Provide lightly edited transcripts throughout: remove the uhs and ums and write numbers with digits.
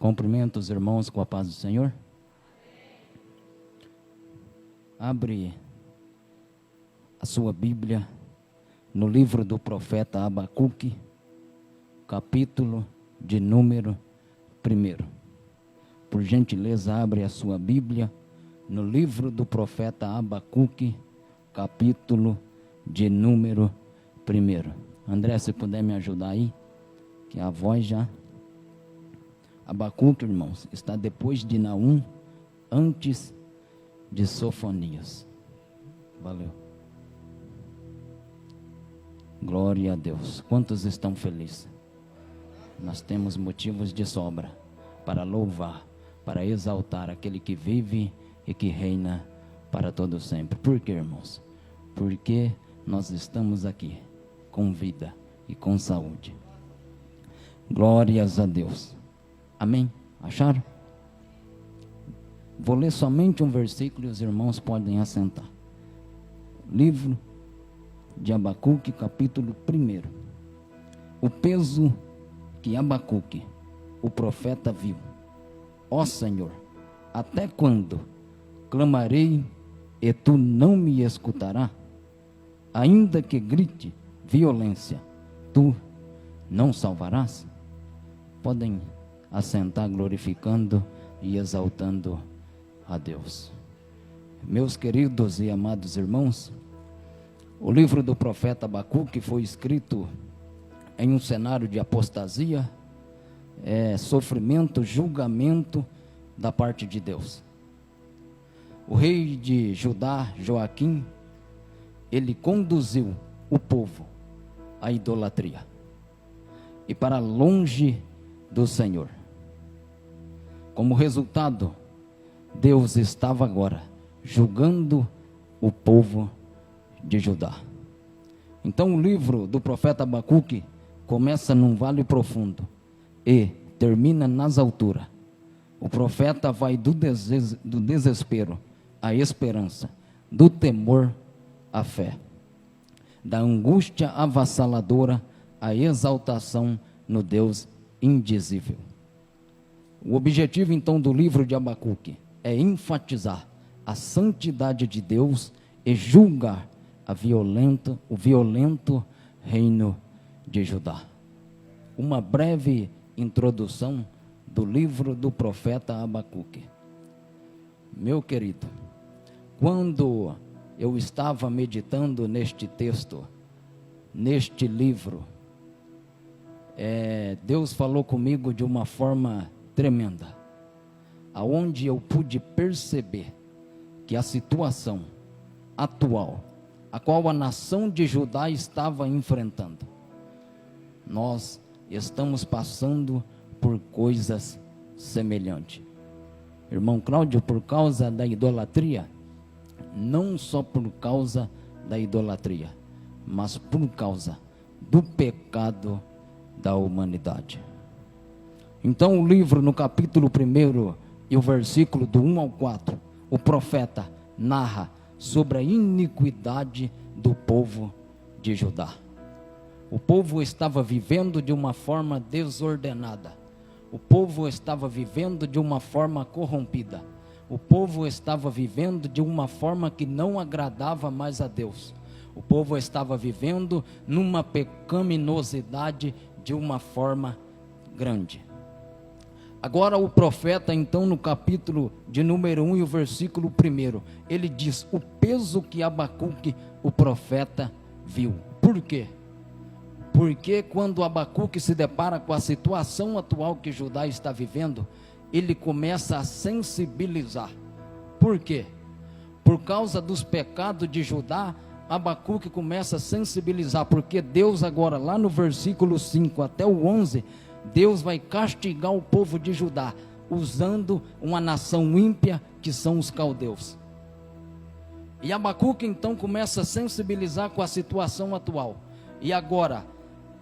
Cumprimento os irmãos com a paz do Senhor. Abre a sua Bíblia no livro do profeta Abacuque, capítulo de número 1. Por gentileza, abre a sua Bíblia no livro do profeta Abacuque, capítulo de número 1. André, se puder me ajudar aí, que a voz já... Abacuque, irmãos, está depois de Naum, antes de Sofonias. Valeu. Glória a Deus. Quantos estão felizes? Nós temos motivos de sobra para louvar, para exaltar aquele que vive e que reina para todo sempre. Por quê, irmãos? Porque nós estamos aqui com vida e com saúde. Glórias a Deus. Amém? Acharam? Vou ler somente um versículo e os irmãos podem assentar. Livro de Abacuque, capítulo 1. O peso que Abacuque, o profeta, viu. Ó Senhor, até quando clamarei e tu não me escutarás? Ainda que grite violência, tu não salvarás? Podem assentar glorificando e exaltando a Deus. Meus queridos e amados irmãos, o livro do profeta Abacuque foi escrito em um cenário de apostasia, sofrimento, julgamento da parte de Deus. O rei de Judá, Joaquim, ele conduziu o povo à idolatria e para longe do Senhor. Como resultado, Deus estava agora julgando o povo de Judá. Então o livro do profeta Abacuque começa num vale profundo e termina nas alturas. O profeta vai do desespero à esperança, do temor à fé, da angústia avassaladora à exaltação no Deus indizível. O objetivo então do livro de Abacuque é enfatizar a santidade de Deus e julgar o violento reino de Judá. Uma breve introdução do livro do profeta Abacuque. Meu querido, quando eu estava meditando neste texto, neste livro, Deus falou comigo de uma forma tremenda, aonde eu pude perceber que a situação atual, a qual a nação de Judá estava enfrentando, nós estamos passando por coisas semelhantes. Irmão Cláudio, por causa da idolatria, não só por causa da idolatria, mas por causa do pecado da humanidade. Então o livro, no capítulo 1 e o versículo do 1 ao 4, o profeta narra sobre a iniquidade do povo de Judá. O povo estava vivendo de uma forma desordenada. O povo estava vivendo de uma forma corrompida. O povo estava vivendo de uma forma que não agradava mais a Deus. O povo estava vivendo numa pecaminosidade de uma forma grande. Agora o profeta, então, no capítulo de número 1 e o versículo 1, ele diz o peso que Abacuque, o profeta, viu. Por quê? Porque quando Abacuque se depara com a situação atual que Judá está vivendo, ele começa a sensibilizar. Por quê? Por causa dos pecados de Judá, Abacuque começa a sensibilizar, porque Deus agora, lá no versículo 5 até o 11, Deus vai castigar o povo de Judá, usando uma nação ímpia, que são os caldeus. E Abacuque então começa a sensibilizar com a situação atual, e agora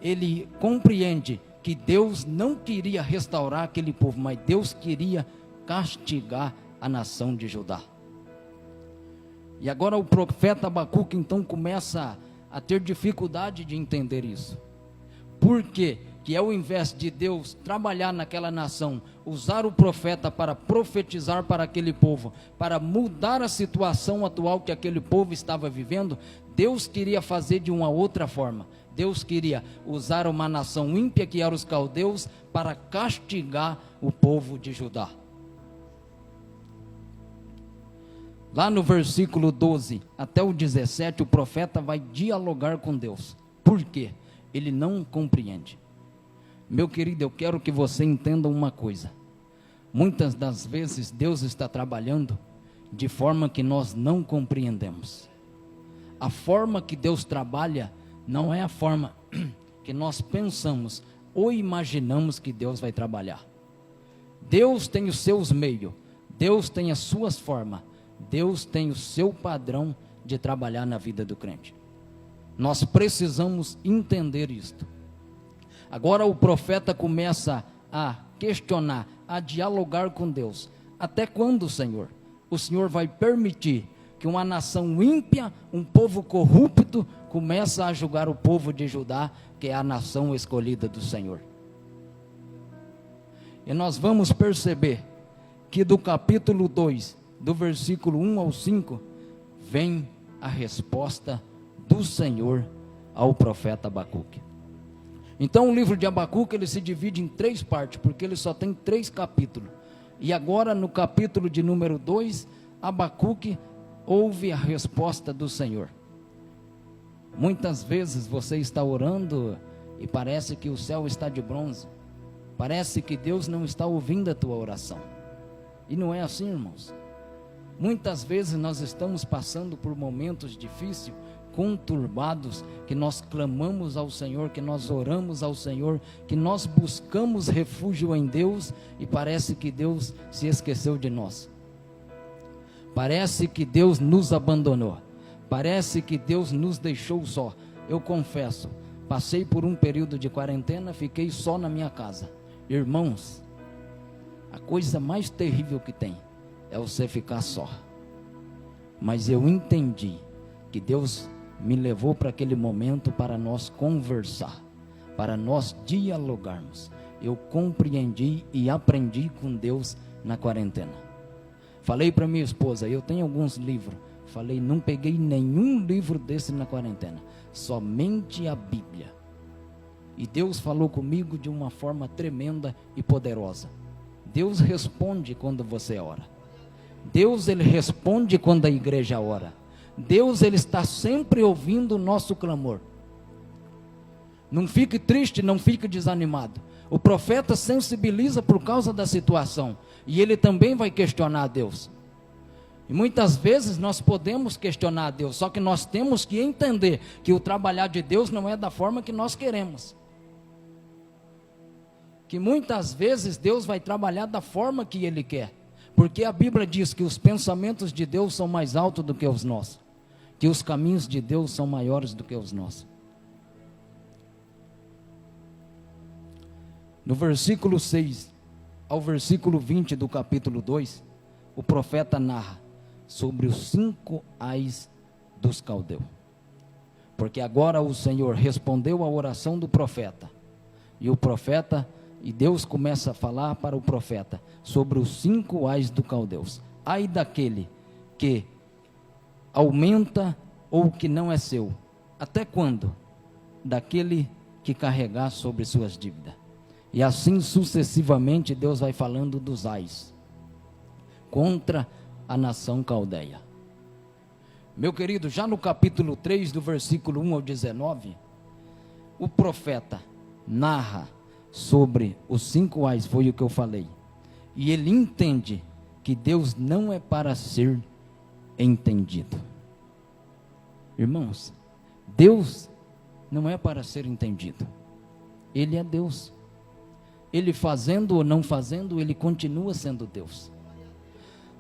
ele compreende que Deus não queria restaurar aquele povo, mas Deus queria castigar a nação de Judá. E agora o profeta Abacuque então começa a ter dificuldade de entender isso. Por quê? que ao invés de Deus trabalhar naquela nação, usar o profeta para profetizar para aquele povo, para mudar a situação atual que aquele povo estava vivendo, Deus queria fazer de uma outra forma. Deus queria usar uma nação ímpia, que eram os caldeus, para castigar o povo de Judá. Lá no versículo 12 até o 17, o profeta vai dialogar com Deus. Por quê? Ele não compreende. Meu querido, eu quero que você entenda uma coisa. Muitas das vezes Deus está trabalhando de forma que nós não compreendemos. A forma que Deus trabalha não é a forma que nós pensamos ou imaginamos que Deus vai trabalhar. Deus tem os seus meios, Deus tem as suas formas, Deus tem o seu padrão de trabalhar na vida do crente. Nós precisamos entender isto. Agora o profeta começa a questionar, a dialogar com Deus. Até quando, Senhor? O Senhor vai permitir que uma nação ímpia, um povo corrupto, comece a julgar o povo de Judá, que é a nação escolhida do Senhor? E nós vamos perceber que do capítulo 2, do versículo 1 ao 5, vem a resposta do Senhor ao profeta Abacuque. Então o livro de Abacuque, ele se divide em 3 partes, porque ele só tem 3 capítulos. E agora no capítulo de número 2, Abacuque ouve a resposta do Senhor. Muitas vezes você está orando e parece que o céu está de bronze. Parece que Deus não está ouvindo a tua oração. E não é assim, irmãos. Muitas vezes nós estamos passando por momentos difíceis, conturbados, que nós clamamos ao Senhor, que nós oramos ao Senhor, que nós buscamos refúgio em Deus, e parece que Deus se esqueceu de nós. Parece que Deus nos abandonou. Parece que Deus nos deixou só. Eu confesso, passei por um período de quarentena, fiquei só na minha casa. Irmãos, a coisa mais terrível que tem é você ficar só. Mas eu entendi que Deus me levou para aquele momento para nós conversar, para nós dialogarmos. Eu compreendi e aprendi com Deus na quarentena. Falei para minha esposa, eu tenho alguns livros. Falei, não peguei nenhum livro desse na quarentena, somente a Bíblia. E Deus falou comigo de uma forma tremenda e poderosa. Deus responde quando você ora. Deus, ele responde quando a igreja ora. Deus, ele está sempre ouvindo o nosso clamor. Não fique triste, não fique desanimado. O profeta sensibiliza por causa da situação, e ele também vai questionar a Deus. E muitas vezes nós podemos questionar a Deus, só que nós temos que entender que o trabalhar de Deus não é da forma que nós queremos. Que muitas vezes Deus vai trabalhar da forma que Ele quer. Porque a Bíblia diz que os pensamentos de Deus são mais altos do que os nossos, que os caminhos de Deus são maiores do que os nossos. No versículo 6 ao versículo 20 do capítulo 2, o profeta narra sobre os 5 ais dos caldeus. Porque agora o Senhor respondeu à oração do profeta, e Deus começa a falar para o profeta sobre os 5 ais do caldeus. Ai daquele que aumenta ou que não é seu. Até quando? Daquele que carregar sobre suas dívidas. E assim sucessivamente Deus vai falando dos ais contra a nação caldeia. Meu querido, já no capítulo 3, do versículo 1 ao 19, o profeta narra sobre os 5 ais, foi o que eu falei. E ele entende que Deus não é para ser entendido. Irmãos, Deus não é para ser entendido. Ele é Deus. Ele fazendo ou não fazendo, Ele continua sendo Deus.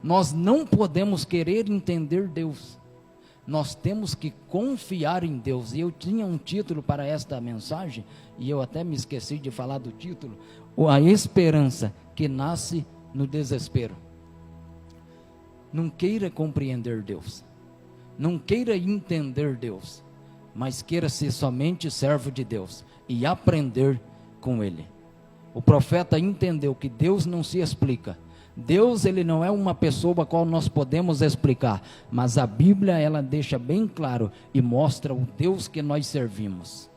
Nós não podemos querer entender Deus. Nós temos que confiar em Deus. E eu tinha um título para esta mensagem, e eu até me esqueci de falar do título: a esperança que nasce no desespero. Não queira compreender Deus, não queira entender Deus, mas queira ser somente servo de Deus e aprender com ele. O profeta entendeu que Deus não se explica. Deus, ele não é uma pessoa a qual nós podemos explicar, mas a Bíblia, ela deixa bem claro e mostra o Deus que nós servimos,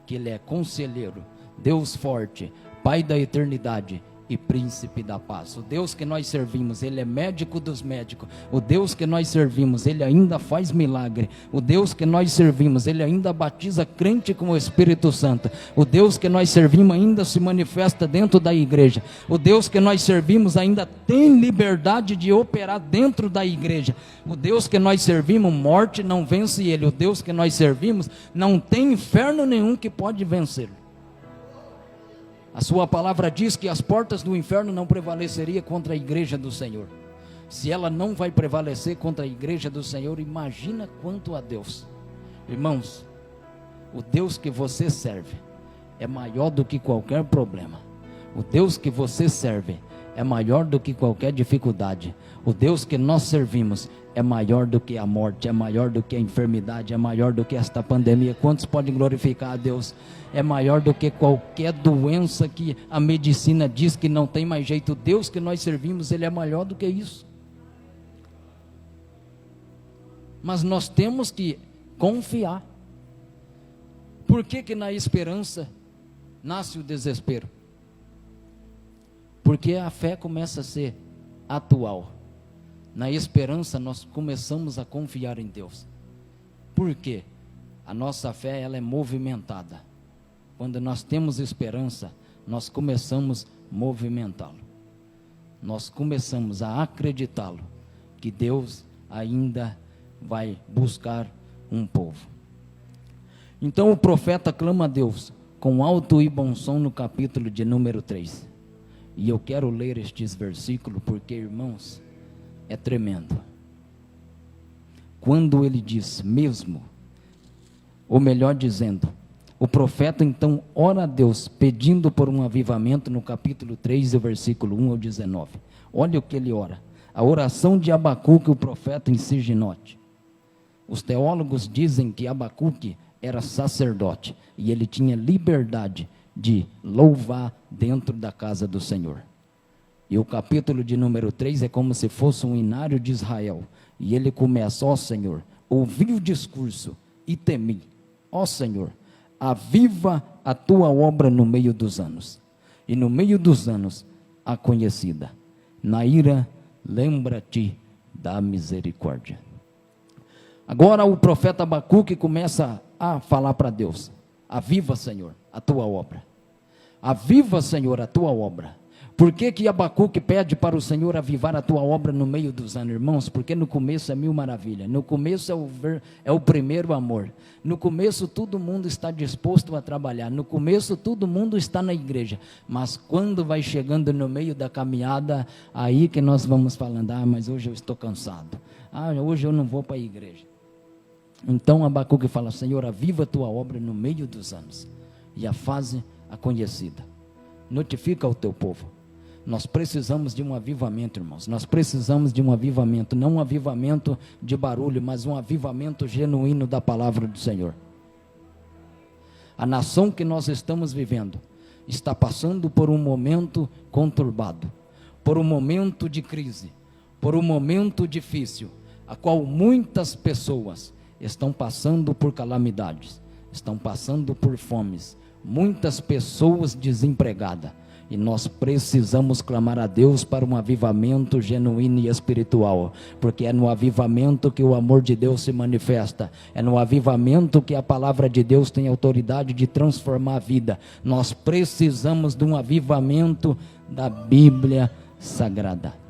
que ele é conselheiro, Deus forte, Pai da eternidade e príncipe da paz. O Deus que nós servimos, ele é médico dos médicos. O Deus que nós servimos, ele ainda faz milagre. O Deus que nós servimos, ele ainda batiza crente com o Espírito Santo. O Deus que nós servimos ainda se manifesta dentro da igreja. O Deus que nós servimos ainda tem liberdade de operar dentro da igreja. O Deus que nós servimos, morte não vence ele. O Deus que nós servimos, não tem inferno nenhum que pode vencê-lo. A sua palavra diz que as portas do inferno não prevaleceriam contra a igreja do Senhor. Se ela não vai prevalecer contra a igreja do Senhor, imagina quanto a Deus. Irmãos, o Deus que você serve é maior do que qualquer problema. O Deus que você serve é maior do que qualquer dificuldade. O Deus que nós servimos é maior do que a morte, é maior do que a enfermidade, é maior do que esta pandemia. Quantos podem glorificar a Deus? É maior do que qualquer doença que a medicina diz que não tem mais jeito. O Deus que nós servimos, ele é maior do que isso. Mas nós temos que confiar. Por que que na esperança nasce o desespero? Porque a fé começa a ser atual. Na esperança nós começamos a confiar em Deus. Por quê? A nossa fé, ela é movimentada. Quando nós temos esperança, nós começamos a movimentá-lo. Nós começamos a acreditá-lo, que Deus ainda vai buscar um povo. Então o profeta clama a Deus com alto e bom som no capítulo de número 3. E eu quero ler estes versículos porque, irmãos, é tremendo. Quando ele diz mesmo, ou melhor dizendo, o profeta então ora a Deus pedindo por um avivamento no capítulo 3, o versículo 1 ao 19. Olha o que ele ora. A oração de Abacuque, o profeta em Siginote. Os teólogos dizem que Abacuque era sacerdote e ele tinha liberdade de louvar dentro da casa do Senhor. E o capítulo de número 3 é como se fosse um inário de Israel. E ele começa: ó Senhor, ouvi o discurso e temi. Ó Senhor, aviva a tua obra no meio dos anos. E no meio dos anos, a conhecida. Na ira, lembra-te da misericórdia. Agora o profeta Abacuque começa a falar para Deus: aviva, Senhor, a tua obra. Aviva, Senhor, a tua obra. Por que que Abacuque pede para o Senhor avivar a tua obra no meio dos anos, irmãos? Porque no começo é mil maravilhas, no começo é o primeiro amor, no começo todo mundo está disposto a trabalhar, no começo todo mundo está na igreja, mas quando vai chegando no meio da caminhada, aí que nós vamos falando: ah, mas hoje eu estou cansado, ah, hoje eu não vou para a igreja. Então Abacuque fala: Senhor, aviva a tua obra no meio dos anos, e a fase a conhecida, notifica ao teu povo. Nós precisamos de um avivamento, irmãos. Nós precisamos de um avivamento, não um avivamento de barulho, mas um avivamento genuíno da palavra do Senhor. A nação que nós estamos vivendo está passando por um momento conturbado, por um momento de crise, por um momento difícil, a qual muitas pessoas estão passando por calamidades, estão passando por fomes, muitas pessoas desempregadas. E nós precisamos clamar a Deus para um avivamento genuíno e espiritual, porque é no avivamento que o amor de Deus se manifesta, é no avivamento que a palavra de Deus tem autoridade de transformar a vida. Nós precisamos de um avivamento da Bíblia Sagrada.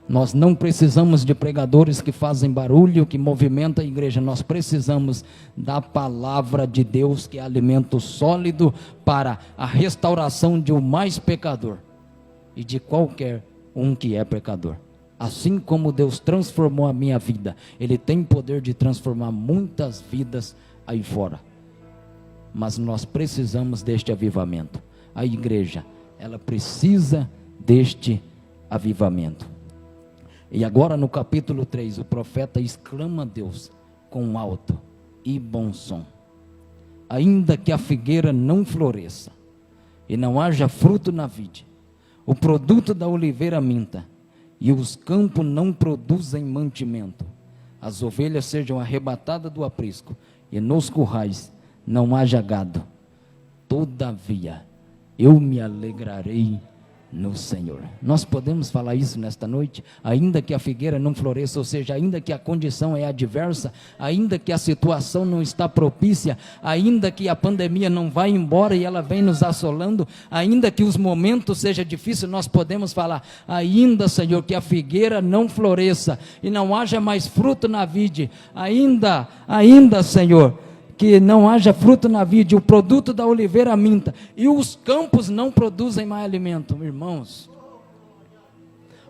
Nós não precisamos de pregadores que fazem barulho, que movimentam a igreja. Nós precisamos da palavra de Deus, que é alimento sólido para a restauração de um mais pecador e de qualquer um que é pecador. Assim como Deus transformou a minha vida, Ele tem poder de transformar muitas vidas aí fora. Mas nós precisamos deste avivamento. A igreja, ela precisa deste avivamento. E agora no capítulo 3, o profeta exclama a Deus com alto e bom som. ainda que a figueira não floresça, e não haja fruto na vide, o produto da oliveira minta, e os campos não produzem mantimento, as ovelhas sejam arrebatadas do aprisco, e nos currais não haja gado, todavia eu me alegrarei no Senhor. Nós podemos falar isso nesta noite? Ainda que a figueira não floresça, ou seja, ainda que a condição é adversa, ainda que a situação não está propícia, ainda que a pandemia não vai embora e ela vem nos assolando, ainda que os momentos sejam difíceis, nós podemos falar, ainda, Senhor, que a figueira não floresça e não haja mais fruto na vide, ainda, Senhor, que não haja fruto na vide, o produto da oliveira minta, e os campos não produzem mais alimento. Irmãos,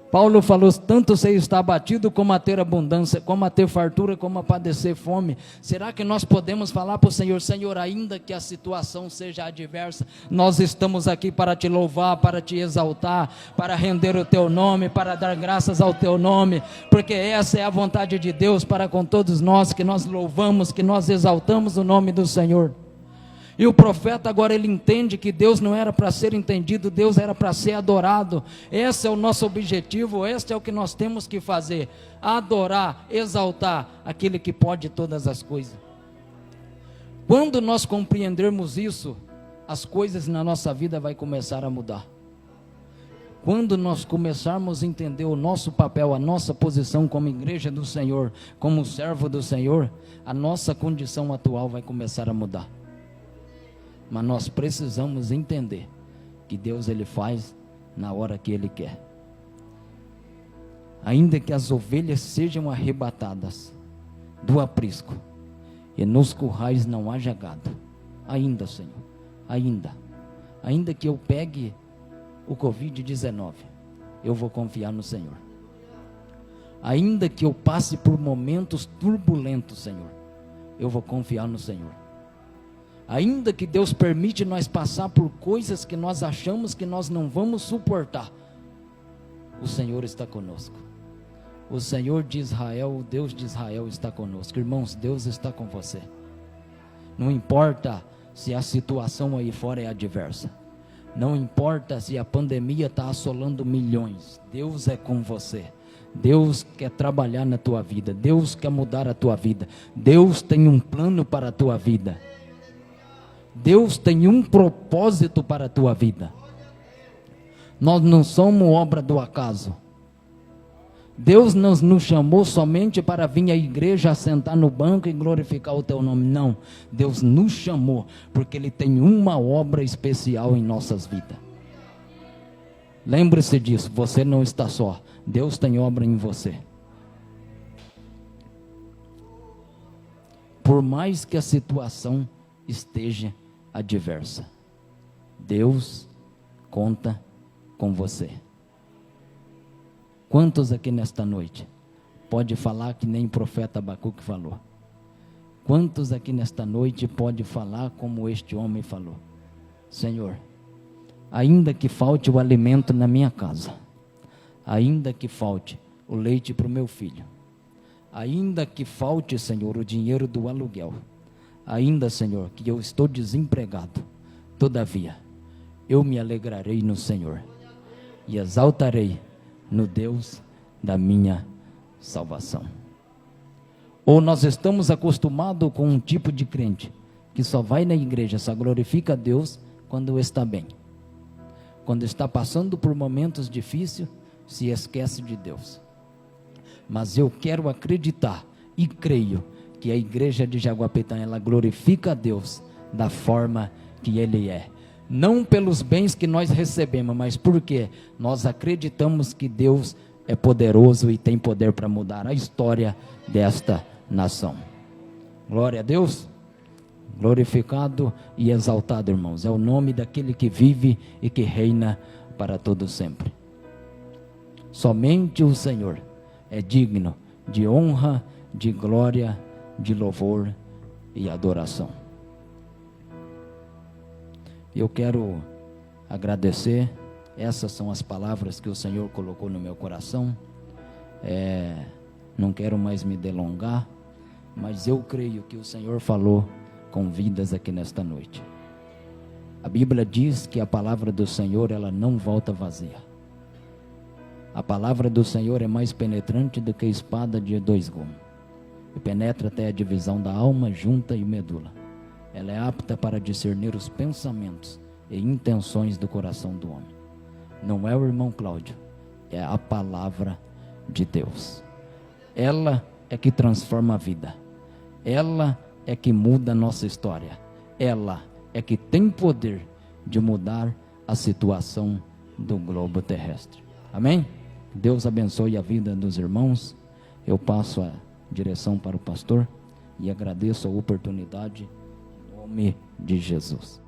Paulo falou, tanto você está abatido como a ter abundância, como a ter fartura, como a padecer fome. Será que nós podemos falar para o Senhor, Senhor, ainda que a situação seja adversa, nós estamos aqui para te louvar, para te exaltar, para render o teu nome, para dar graças ao teu nome, porque essa é a vontade de Deus para com todos nós, que nós louvamos, que nós exaltamos o nome do Senhor. E o profeta agora ele entende que Deus não era para ser entendido, Deus era para ser adorado. Esse é o nosso objetivo, esse é o que nós temos que fazer, adorar, exaltar aquele que pode todas as coisas. Quando nós compreendermos isso, as coisas na nossa vida vai começar a mudar. Quando nós começarmos a entender o nosso papel, a nossa posição como igreja do Senhor, como servo do Senhor, a nossa condição atual vai começar a mudar. Mas nós precisamos entender que Deus ele faz na hora que ele quer. Ainda que as ovelhas sejam arrebatadas do aprisco e nos currais não haja gado, ainda, Senhor, ainda que eu pegue o Covid-19, eu vou confiar no Senhor. Ainda que eu passe por momentos turbulentos, Senhor, eu vou confiar no Senhor. Ainda que Deus permite nós passar por coisas que nós achamos que nós não vamos suportar, o Senhor está conosco. O Senhor de Israel, o Deus de Israel está conosco. Irmãos, Deus está com você. Não importa se a situação aí fora é adversa, não importa se a pandemia está assolando milhões, Deus é com você. Deus quer trabalhar na tua vida, Deus quer mudar a tua vida, Deus tem um plano para a tua vida. Deus tem um propósito para a tua vida. Nós não somos obra do acaso. Deus não nos chamou somente para vir à igreja, sentar no banco e glorificar o teu nome. Não, Deus nos chamou porque Ele tem uma obra especial em nossas vidas. Lembre-se disso, você não está só. Deus tem obra em você. Por mais que a situação esteja adversa, Deus conta com você. Quantos aqui nesta noite pode falar que nem o profeta Abacuque falou? Quantos aqui nesta noite pode falar como este homem falou? Senhor, ainda que falte o alimento na minha casa, ainda que falte o leite para o meu filho, ainda que falte, Senhor, o dinheiro do aluguel, ainda, Senhor, que eu estou desempregado, todavia, eu me alegrarei no Senhor e exaltarei no Deus da minha salvação. Ou nós estamos acostumados com um tipo de crente que só vai na igreja, só glorifica a Deus quando está bem. Quando está passando por momentos difíceis, se esquece de Deus. Mas eu quero acreditar e creio que a igreja de Jaguapitã, ela glorifica a Deus da forma que Ele é. Não pelos bens que nós recebemos, mas porque nós acreditamos que Deus é poderoso e tem poder para mudar a história desta nação. Glória a Deus. Glorificado e exaltado, irmãos, é o nome daquele que vive e que reina para todo sempre. Somente o Senhor é digno de honra, de glória, de louvor e adoração. Eu quero agradecer. Essas são as palavras que o Senhor colocou no meu coração. Não quero mais me delongar, mas eu creio que o Senhor falou com vidas aqui nesta noite. A Bíblia diz que a palavra do Senhor, ela não volta vazia. A palavra do Senhor é mais penetrante do que espada de 2 gumes, e penetra até a divisão da alma, junta e medula. Ela é apta para discernir os pensamentos e intenções do coração do homem. Não é o irmão Cláudio, é a palavra de Deus. Ela é que transforma a vida. Ela é que muda a nossa história. Ela é que tem poder de mudar a situação do globo terrestre. Amém? Deus abençoe a vida dos irmãos. Eu passo a direção para o pastor e agradeço a oportunidade em nome de Jesus.